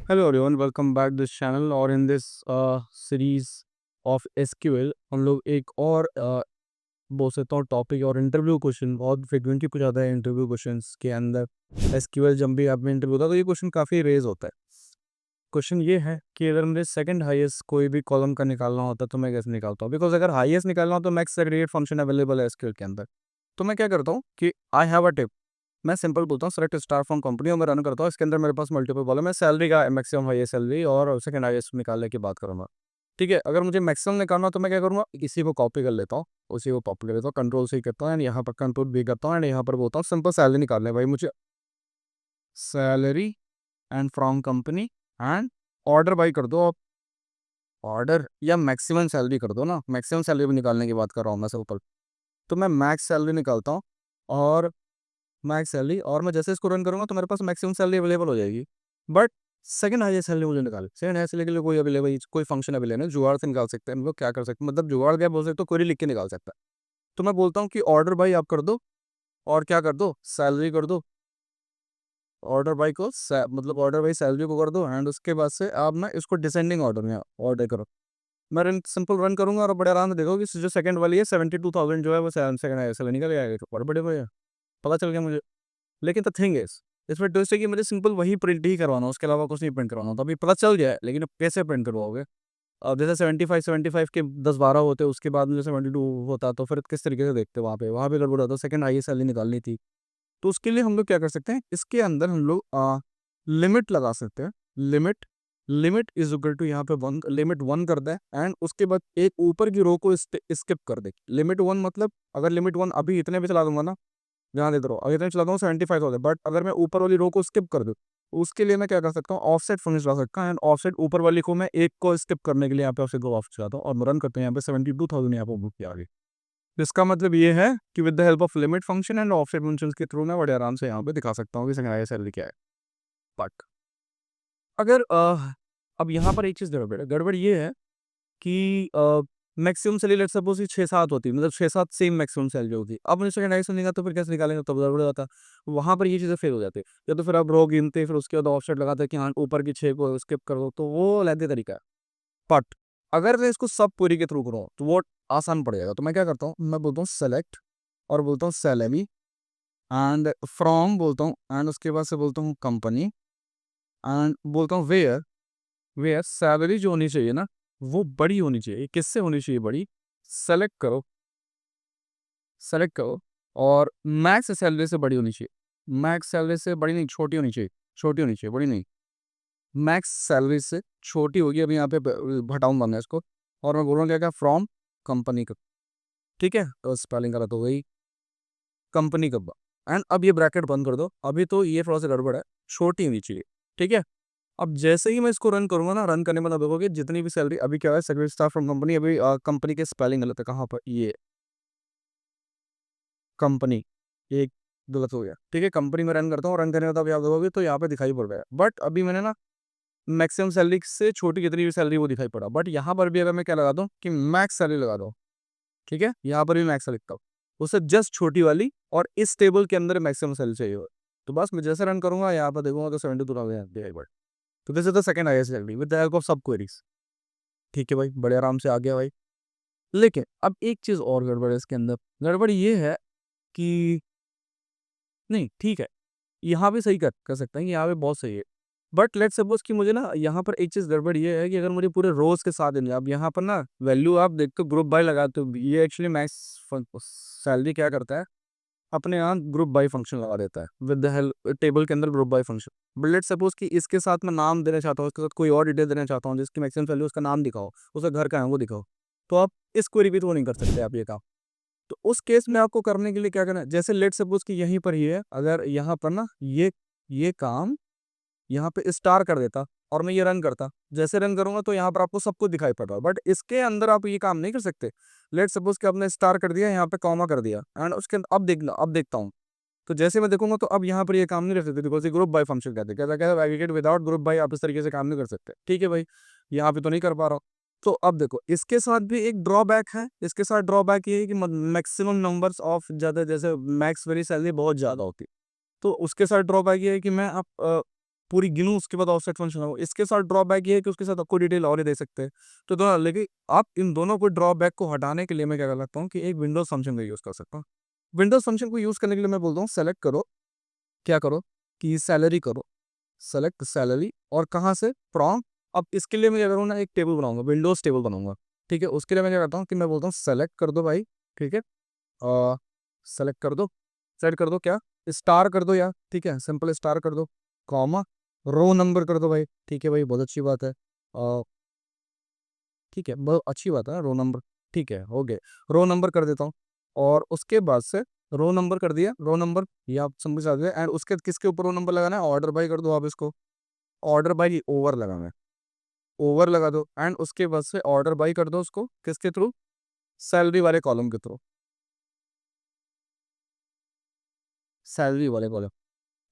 Hello everyone, welcome back this channel. और in this series of SQL हम लोग एक और बोल सकता हूँ टॉपिक और इंटरव्यू क्वेश्चन बहुत फ्रिक्वेंटली पूछा जाता है। इंटरव्यू क्वेश्चंस के अंदर एसक्यूएल जब भी आप में इंटरव्यू होता है तो ये क्वेश्चन काफ़ी रेज होता है। क्वेश्चन ये है कि अगर मुझे सेकंड हाईएस्ट कोई भी कॉलम का निकालना होता है तो मैं कैसे निकालता हूँ। बिकॉज अगर हाईएस्ट निकालना हो तो मैक्स सेग्रीगेट फंक्शन अवेलेबल है एसक्यूएल के अंदर। तो मैं क्या करता हूँ कि आई हैव अ टिप। मैं सिंपल बोलता हूँ सेलेक्ट स्टार फ्रॉम कंपनी और मैं रन करता हूँ। इसके अंदर मेरे पास मल्टीपल कॉलम है, सैलरी का मैक्सिमम हाईएस्ट सैलरी और सेकंड हाईएस्ट निकालने की बात करूँगा। ठीक है, अगर मुझे मैक्सिमम निकालना हो तो मैं क्या करूँगा, इसी को कॉपी कर लेता हूँ, उसी को कॉपी कर लेता हूँ, कंट्रोल से ही करता हूँ एंड यहाँ पर कंट्रोल भी करता हूँ एंड यहाँ पर बोलता हूँ सिंपल सैलरी निकालना है भाई मुझे। Salary and from company and order by कर दो आप। ऑर्डर या मैक्सिमम सैलरी कर दो ना, मैक्सिमम सैलरी भी निकालने की बात कर रहा हूँ मैं सिंपल। तो मैं मैक्स सैलरी निकालता हूँ और मैक्स सैलरी, और मैं जैसे इसको रन करूँगा तो मेरे पास मैक्सिमम सैलरी अवेलेबल हो जाएगी। बट सेकंड हाईएस्ट सैलरी मुझे निकाल, सेकंड हाईएस्ट सैलरी के लिए कोई अवेलेबल कोई फंक्शन अवेलेबल है, जुगाड़ से निकाल सकते हैं हम लोग। क्या कर सकते हैं, मतलब जुगाड़ क्या बोल सकते हो, क्वेरी लिख के निकाल सकता है। तो मैं बोलता हूँ कि ऑर्डर बाई आप कर दो और क्या कर दो, सैलरी कर दो। ऑर्डर बाई को मतलब ऑर्डर बाई सैलरी को कर दो एंड उसके बाद से आप ना इसको डिसेंडिंग ऑर्डर में ऑर्डर करो। मैं रन सिंपल रन करूंगा और बड़े आराम से देखो कि जो सेकंड वाली है 72,000 जो है वो सेकंड हाईएस्ट सैलरी निकल जाएगा। बड़े बड़े भैया पता चल गया मुझे। लेकिन द थिंग इज, इसमें ट्विस्ट है कि मुझे सिंपल वही प्रिंट ही करवाना, उसके अलावा कुछ नहीं प्रिंट करवाना। तो अभी पता चल जाए, लेकिन अब कैसे प्रिंट करवाओगे। अब जैसे 75 के 10-12 होते, उसके बाद में जैसे 72 होता, तो फिर किस तरीके से देखते वहाँ पे गड़बड़ होता, सेकंड हाईएस्ट सैलरी निकालनी थी। तो उसके लिए हम लोग क्या कर सकते हैं, इसके अंदर हम लोग लिमिट लगा सकते हैं। Limit limit is equal to यहाँ पे वन, लिमिट वन कर दे एंड उसके बाद एक ऊपर की रो को स्किप कर दे। लिमिट वन मतलब अगर लिमिट वन अभी इतने पे चला दूंगा ना, ध्यान देते रहो, अगर इतने चला दूंगा 75,000, बट अगर मैं ऊपर वाली रो को स्किप कर दूँ, उसके लिए मैं क्या कर सकता हूँ, ऑफसेट फंक्शन चला सकता हूँ एंड ऑफसेट ऊपर वाली को मैं एक को स्किप करने के लिए यहाँ पे ऑफसेट को ऑफ चलाता हूँ और रन करते हैं। यहाँ पे 72,000 यहाँ पे बुक किया आगे। इसका मतलब ये है कि with the help of limit function and offset function के थ्रू मैं बड़े आराम से यहाँ पे दिखा सकता हूँ कि सेकंड हाईएस्ट सैलरी क्या है। बट अगर अब यहाँ पर एक चीज़ गड़बड़ है। गड़बड़ ये है कि मैक्सिमम सैलरी लेट्स सपोज कि 6-7 होती है, मतलब 6-7 सेम मैक्सिमम सैलरी होती है। अब मुझे सेकंड हाईएस्ट निकाला तो फिर कैसे निकालेंगे, तब गड़बड़ हो जाता। वहाँ पर ये चीज़ें फेल हो जाती है। या तो फिर आप रो गिनते, फिर उसके बाद ऑफसेट लगाते कि हाँ ऊपर की 6 को स्किप कर दो, तो वो लेंथी तरीका है। बट अगर मैं इसको सब क्वेरी के थ्रू करूँ तो वो आसान पड़ जाएगा। तो मैं क्या करता हूँ, मैं बोलता हूँ सेलेक्ट और बोलता हूँ सैलरी एंड फ्रॉम बोलता हूँ एंड उसके बाद से बोलता हूँ कंपनी एंड बोलता हूँ वेयर। वेयर सैलरी जो होनी चाहिए ना, वो बड़ी होनी चाहिए। किससे होनी चाहिए बड़ी, सेलेक्ट करो, सेलेक्ट करो और मैक्स सैलरी से बड़ी होनी चाहिए। मैक्स सैलरी से बड़ी नहीं, छोटी होनी चाहिए। छोटी होनी चाहिए, बड़ी नहीं। मैक्स सैलरी से छोटी होगी। अभी यहाँ पे हटाऊंगा इसको और मैं बोलूँगा क्या क्या, फ्रॉम कंपनी का। ठीक है, तो स्पेलिंग गलत हो गई, कंपनी का। एंड अब ये ब्रैकेट बंद कर दो। अभी तो ये थोड़ा सा गड़बड़ है, छोटी होनी चाहिए। ठीक है, अब जैसे ही मैं इसको रन करूंगा ना, रन करने में मतलब देखोगे जितनी भी सैलरी अभी क्या है, सेक्रेटरी स्टाफ फ्रॉम कंपनी, अभी कंपनी के स्पेलिंग गलत है। कहाँ पर ये कंपनी, एक गलत हो गया। ठीक है, कंपनी में रन करता हूँ, रन करने के बाद आप देखोगे तो यहाँ पे दिखाई पड़ रहा है। बट अभी मैंने ना मैक्सिमम सैलरी से छोटी जितनी भी सैलरी वो दिखाई पड़ा। बट यहाँ पर भी अगर मैं क्या लगा दूँ कि मैक्स सैलरी लगा दो, ठीक है, यहाँ पर भी मैक्स लिखता हूँ, उससे जस्ट छोटी वाली, और इस टेबल के अंदर मैक्सिमम सैलरी चाहिए हो। तो बस मैं जैसे रन करूंगा यहाँ पर देखूंगा तो 72,000। तो this is the second highest salary with the help of सब क्वेरीज। ठीक है भाई, बड़े आराम से आ गया भाई। लेकिन अब एक चीज और गड़बड़ है इसके अंदर। गड़बड़ ये है कि नहीं ठीक है, यहाँ पे सही कर सकते हैं, यहाँ पे बहुत सही है। बट लेट्स सपोज कि मुझे ना यहाँ पर एक चीज गड़बड़ ये है कि अगर मुझे पूरे रोज के साथ देने, अब यहाँ पर ना वैल्यू आप देखते हो ग्रुप बाय लगाते हो, ये एक्चुअली मैक्स सैलरी क्या करता है, अपने यहाँ ग्रुप बाय फंक्शन लगा देता है विद द हेल्प टेबल के अंदर group by function. But let's suppose कि इसके साथ मैं नाम देना चाहता हूँ, इसके साथ कोई और डिटेल देना चाहता हूँ जिसकी मैक्सिमम वैल्यू, उसका नाम दिखाओ, उसका घर का है वो दिखाओ, तो आप इस क्वेरी भी तो नहीं कर सकते आप ये काम। तो उस केस में आपको करने के लिए क्या करना है, जैसे लेट सपोज कि यहीं पर ही है, अगर यहाँ पर ना ये काम यहाँ पे स्टार कर देता और मैं ये रन करता, जैसे रन करूंगा तो यहाँ पर आपको सब कुछ दिखाई पड़ रहा है। बट इसके अंदर आप ये काम नहीं कर सकते। लेट सपोज कि आपने स्टार कर दिया, यहाँ पे कॉमा कर दिया एंड उसके अंदर अब देखता हूँ, तो जैसे मैं देखूंगा तो अब यहाँ पर ये काम नहीं कर सकते, बिकॉज ये ग्रुप बाय फंक्शन कहते हैं। कहता है एग्रीगेट विदाउट ग्रुप बाय आप इस तरीके से काम नहीं कर सकते। ठीक है भाई, यहाँ पे तो नहीं कर पा रहा हूँ। तो अब देखो इसके साथ भी एक ड्रॉबैक है। इसके साथ ड्रॉबैक ये है कि मैक्सिमम नंबर्स ऑफ ज़्यादा, जैसे मैक्स वेरी सैलरी बहुत ज़्यादा होती, तो उसके साथ ड्रॉबैक ये है कि मैं अब पूरी गिनूँ उसके बाद ऑफसेट फंक्शन हो। इसके साथ ड्रॉबैक ये है कि उसके साथ आपको डिटेल और ही दे सकते हैं। तो दोनों, लेकिन आप इन दोनों को ड्रॉबैक को हटाने के लिए मैं क्या कर सकता हूँ कि एक विंडोज फंक्शन का यूज़ कर सकता हूँ। विंडोज फंक्शन को यूज़ करने के लिए मैं बोलता हूँ सेलेक्ट करो, क्या करो कि सैलरी करो, सेलेक्ट सैलरी, और कहाँ से, फ्रॉम। अब इसके लिए मैं क्या करूँ ना, एक टेबल बनाऊंगा, विंडोज टेबल बनाऊंगा। ठीक है, उसके लिए मैं क्या करता हूँ कि मैं बोलता हूँ सेलेक्ट कर दो भाई। ठीक है, सेलेक्ट कर दो, सेलेक्ट कर दो, क्या, स्टार कर दो यार। ठीक है, सिंपल स्टार कर दो, कॉमा, रो नंबर कर दो भाई। ठीक है भाई, बहुत अच्छी बात है। ठीक है, बहुत अच्छी बात है रो नंबर। ठीक है, हो गए, रो नंबर कर देता हूँ। और उसके बाद से रो नंबर कर दिया, रो नंबर ये आप समझ सकते हैं। एंड उसके किसके ऊपर रो नंबर लगाना है, ऑर्डर बाई कर दो आप इसको, ऑर्डर बाई ओवर लगाना है, ओवर लगा दो। एंड उसके बाद से ऑर्डर बाई कर दो उसको किसके थ्रू, सैलरी वाले कॉलम के थ्रू, सैलरी वाले कॉलम।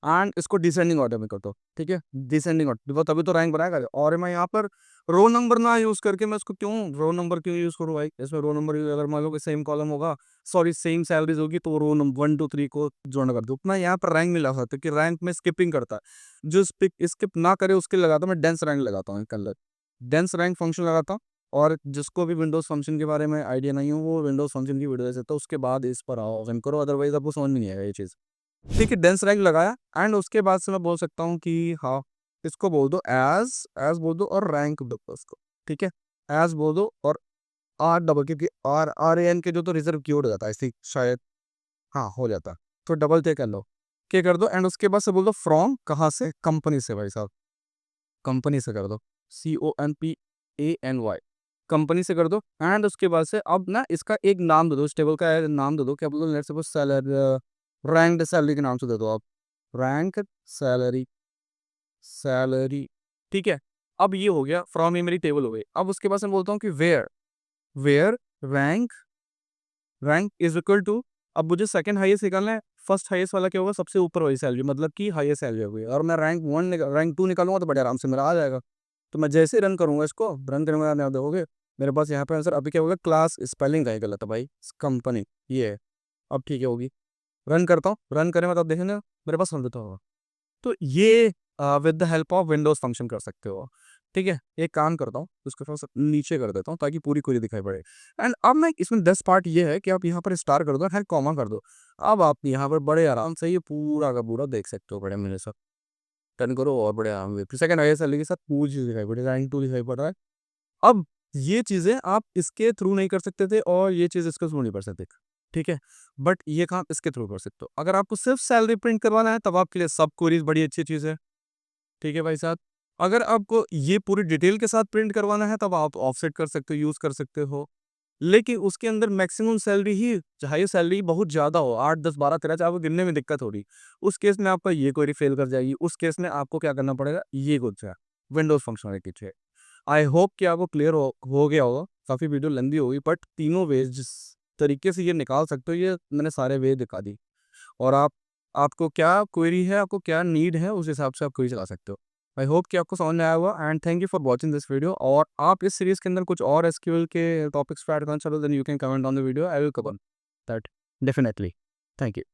एंड इसको डिसेंडिंग ऑर्डर में कर दो। ठीक है, डिसेंडिंग ऑर्डर, तभी तो रैंक बनाएगा। और मैं यहाँ पर रो नंबर ना यूज करके मैं इसको क्यों, रो नंबर क्यों यूज करूँ भाई, इसमें रो नंबर अगर मान लो कि सेम कॉलम होगा, सॉरी सेम सैलरीज होगी, तो रो नंबर 1 2 3 को जोड़ना कर दो। मैं यहाँ पर रैंक नहीं लगा सकता कि रैंक में स्किपिंग करता है। जो स्किप ना करे उसके लिए लगाता हूँ मैं डेंस रैंक लगाता हूँ इसके अंदर, डेंस रैंक फंक्शन लगाता हूँ। और जिसको भी विंडोज फंक्शन के बारे में आइडिया नहीं हो वो विंडोज फंक्शन की वीडियो देख सकता है, उसके बाद इस पर आओ रन करो, अदरवाइज आपको समझ में नहीं आएगा ये चीज़। ठीक है, डेंस रैंक लगाया। एंड उसके बाद से मैं बोल सकता हूँ कि हाँ, इसको बोल दो एज, एज बोल दो और रैंक दो उसको। ठीक है, एज बोल दो और आर डबल, क्योंकि आर आर ए एन के जो तो रिजर्व की हो जाता है ऐसी शायद, हाँ हो जाता है, तो डबल टे कर लो, क्या कर दो। एंड उसके बाद से बोल दो फ्रॉम, कहाँ से, कंपनी से भाई साहब, कंपनी से कर दो, COMPANY, कंपनी से कर दो। एंड उसके बाद से अब ना इसका एक नाम दे दो, इस टेबल का नाम दे दो, क्या बोल दो, let's suppose salary, rank salary के नाम से दे दो आप, रैंक सैलरी, सैलरी। ठीक है, अब ये हो गया फ्रॉम, ये मेरी टेबल हो गई। अब उसके बाद मैं बोलता हूँ कि where, where rank, rank is equal to, अब मुझे सेकंड हाईएस्ट निकालना है, फर्स्ट हाईएस्ट वाला क्या होगा, सबसे ऊपर वाली सैलरी, मतलब कि हाईएस्ट सैलरी हो गई। और मैं रैंक 2 निकालूंगा तो बड़े आराम से मेरा आ जाएगा। तो मैं जैसे रन करूंगा इसको, रन करने में देखोगे मेरे पास यहाँ पे आंसर। अभी क्या होगा, क्लास स्पेलिंग का ही गलत है भाई, कंपनी ये है। अब ठीक है होगी, रन करता हूँ, रन करने में तब देखेंगे मेरे पास समझता होगा। तो ये with the help of Windows function कर सकते हो। ठीक है, एक काम करता हूँ, उसको थोड़ा सा नीचे कर देता हूँ ताकि पूरी पूरी दिखाई पड़े। एंड अब मैं इसमें 10 पार्ट ये है कि आप यहाँ पर स्टार कर दो, खैर कॉमा कर दो। अब आप यहाँ पर बड़े आराम से ये पूरा का पूरा देख सकते हो बड़े मेरे साथ, टर्न करो और बड़े आराम से, फिर सेकंड आई एस एल के साथ पूरी चीज़ दिखाई पड़े, रैंक 2 दिखाई पड़ रहा है। अब ये चीज़ें आप इसके थ्रू नहीं कर सकते थे और ये चीज़ इसके थ्रू नहीं कर सकते। ठीक है, बट ये काम इसके थ्रू कर सकते हो। अगर आपको सिर्फ सैलरी प्रिंट करवाना है तब आपके लिए सब क्वेरीज बड़ी अच्छी चीज़ है। ठीक है भाई साहब, अगर आपको ये पूरी डिटेल के साथ प्रिंट करवाना है तब आप ऑफसेट कर सकते हो, यूज़ कर सकते हो। लेकिन उसके अंदर मैक्सिमम सैलरी ही, चाहे सैलरी बहुत ज़्यादा हो, 8 10 12 13, चाहे आपको गिनने में दिक्कत हो रही, उस केस में आपका ये क्वेरी फेल कर जाएगी। उस केस में आपको क्या करना पड़ेगा, ये कुछ है, विंडोज फंक्शनलिटी है। आई होप कि आपको क्लियर हो गया होगा। काफ़ी वीडियो लंबी होगी, बट तीनों वेज जिस तरीके से ये निकाल सकते हो, ये मैंने सारे वे दिखा दी। और आपको क्या क्वेरी है, आपको क्या नीड है, उस हिसाब से आप क्वेरी चला सकते हो। आई होप कि आपको समझ में आया होगा। And thank you for watching this video. और आप इस सीरीज़ के अंदर कुछ और एसक्यूएल के टॉपिक्स पे ऐड करना चाहो, then you can comment on the video, I will cover that definitely. Thank you.